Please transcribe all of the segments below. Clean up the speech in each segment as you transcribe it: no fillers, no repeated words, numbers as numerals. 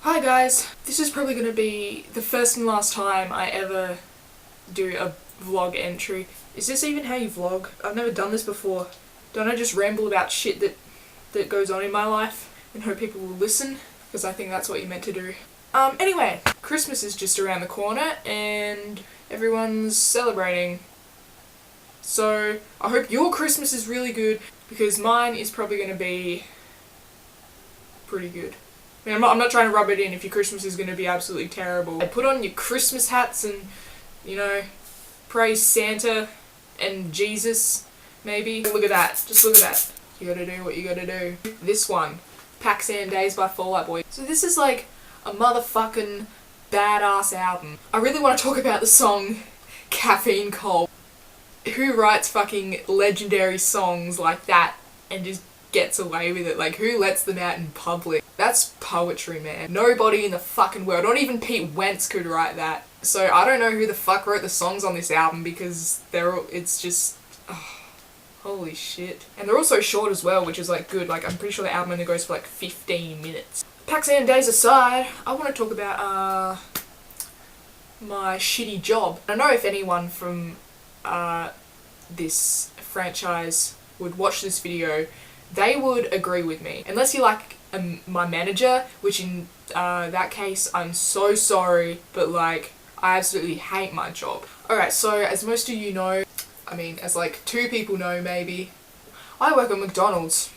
Hi guys, this is probably going to be the first and last time I ever do a vlog entry. Is this even how you vlog? I've never done this before. Don't I just ramble about shit that goes on in my life and hope people will listen? Because I think that's what you're meant to do. Anyway, Christmas is just around the corner and everyone's celebrating. So I hope your Christmas is really good because mine is probably going to be pretty good. I mean, I'm not trying to rub it in if your Christmas is going to be absolutely terrible. Put on your Christmas hats and, you know, praise Santa and Jesus, maybe. Look at that. Just look at that. You gotta do what you gotta do. This one, Pax Am Days by Fall Out Boy. So this is like a motherfucking badass album. I really want to talk about the song Caffeine Cold. Who writes fucking legendary songs like that and just gets away with it? Like, who lets them out in public? That's poetry, man. Nobody in the fucking world, not even Pete Wentz could write that. So I don't know who the fuck wrote the songs on this album because it's just, holy shit. And they're all so short as well, which is like good. Like, I'm pretty sure the album only goes for like 15 minutes. Pax Am Days aside, I want to talk about my shitty job. I don't know if anyone from this franchise would watch this video. They would agree with me. Unless you like my manager, which in that case, I'm so sorry, but like, I absolutely hate my job. Alright, so as most of you know, I mean, as like 2 people know maybe, I work at McDonald's.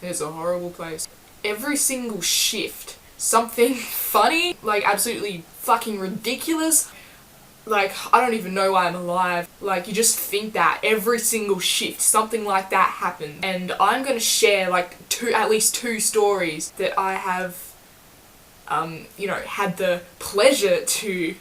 It's a horrible place. Every single shift, something funny, like absolutely fucking ridiculous. Like, I don't even know why I'm alive. Like, you just think that every single shift, something like that happened. And I'm gonna share, like, at least two stories that I have, you know, had the pleasure to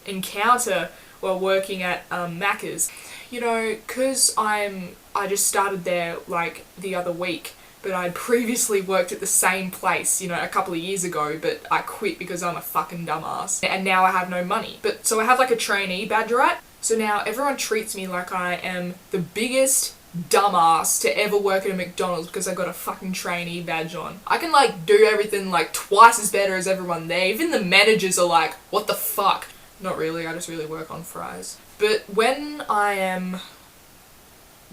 encounter while working at, Macca's. You know, 'cause I just started there, like, the other week. But I'd previously worked at the same place, you know, a couple of years ago, but I quit because I'm a fucking dumbass. And now I have no money. But, so I have like a trainee badge, right? So now everyone treats me like I am the biggest dumbass to ever work at a McDonald's because I got a fucking trainee badge on. I can like do everything like twice as better as everyone there. Even the managers are like, what the fuck? Not really, I just really work on fries. But when I am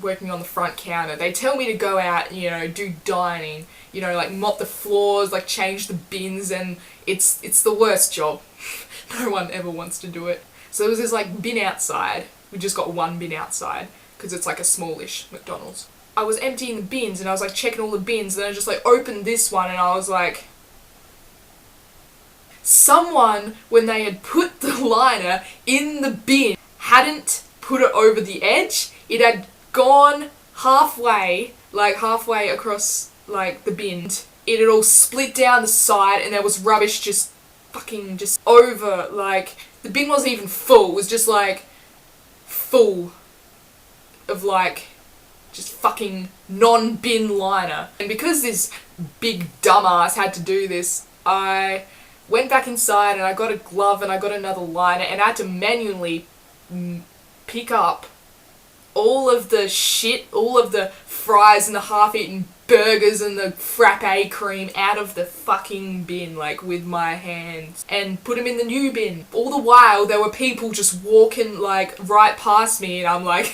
working on the front counter, they tell me to go out, you know, do dining, you know, like mop the floors, like change the bins, and it's the worst job. No one ever wants to do it. So there was this like bin outside. We just got one bin outside because it's like a smallish McDonald's. I was emptying the bins and I was like checking all the bins, and then I just like opened this one and I was like, someone, when they had put the liner in the bin, hadn't put it over the edge. It had gone halfway across like the bin. It had all split down the side and there was rubbish just over, like the bin wasn't even full, it was just like full of like just fucking non-bin liner. And because this big dumbass had to do this, I went back inside and I got a glove and I got another liner and I had to manually pick up all of the shit, all of the fries and the half-eaten burgers and the frappe cream out of the fucking bin, like, with my hands, and put them in the new bin. All the while, there were people just walking, like, right past me, and I'm like,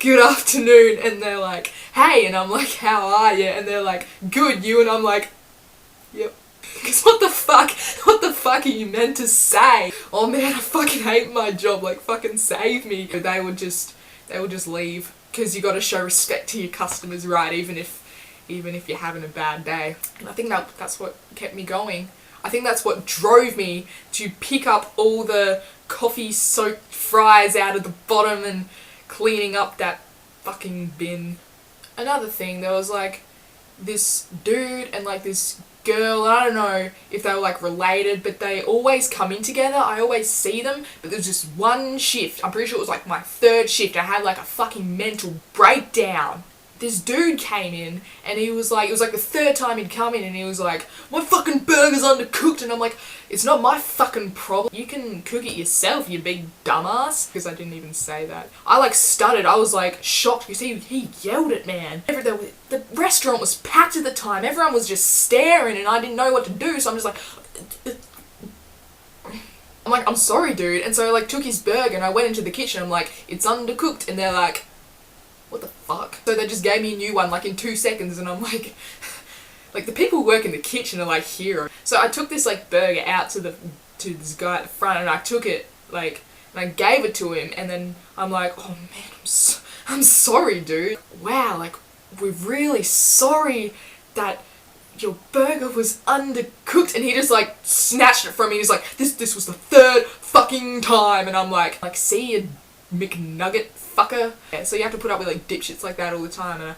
good afternoon, and they're like, hey, and I'm like, how are you? And they're like, good, you? And I'm like, yep. Because what the fuck are you meant to say? Oh man, I fucking hate my job, like, fucking save me. But they would just leave, because you got to show respect to your customers, right? Even if you're having a bad day. And I think that's what kept me going. I think that's what drove me to pick up all the coffee-soaked fries out of the bottom and cleaning up that fucking bin. Another thing, there was like this dude and like this girl, and I don't know if they were like related, but they always come in together. I always see them, but there was just one shift. I'm pretty sure it was like my 3rd shift. I had like a fucking mental breakdown. this dude came in and he was like, it was like the third time he'd come in and he was like, my fucking burger's undercooked, and I'm like, it's not my fucking problem. You can cook it yourself, you big dumbass. Because I didn't even say that. I like stuttered, I was like shocked because he yelled at man. The restaurant was packed at the time, everyone was just staring and I didn't know what to do, so I'm just like, I'm sorry dude. And so I like took his burger and I went into the kitchen, I'm like, it's undercooked, and they're like, what the fuck? So they just gave me a new one like in 2 seconds, and I'm like, like the people who work in the kitchen are like heroes. So I took this like burger out to this guy at the front, and I took it like, and I gave it to him, and then I'm like, oh man, I'm sorry dude. Wow, like we're really sorry that your burger was undercooked. And he just like snatched it from me. He's like, this was the third fucking time. And I'm like see you McNugget fucker. Yeah, so you have to put up with like dipshits like that all the time, and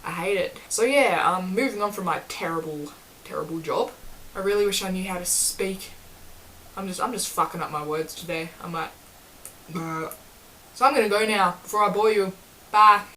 I hate it. So yeah, moving on from my terrible job. I really wish I knew how to speak. I'm just fucking up my words today. I'm like, so I'm gonna go now before I bore you. Bye.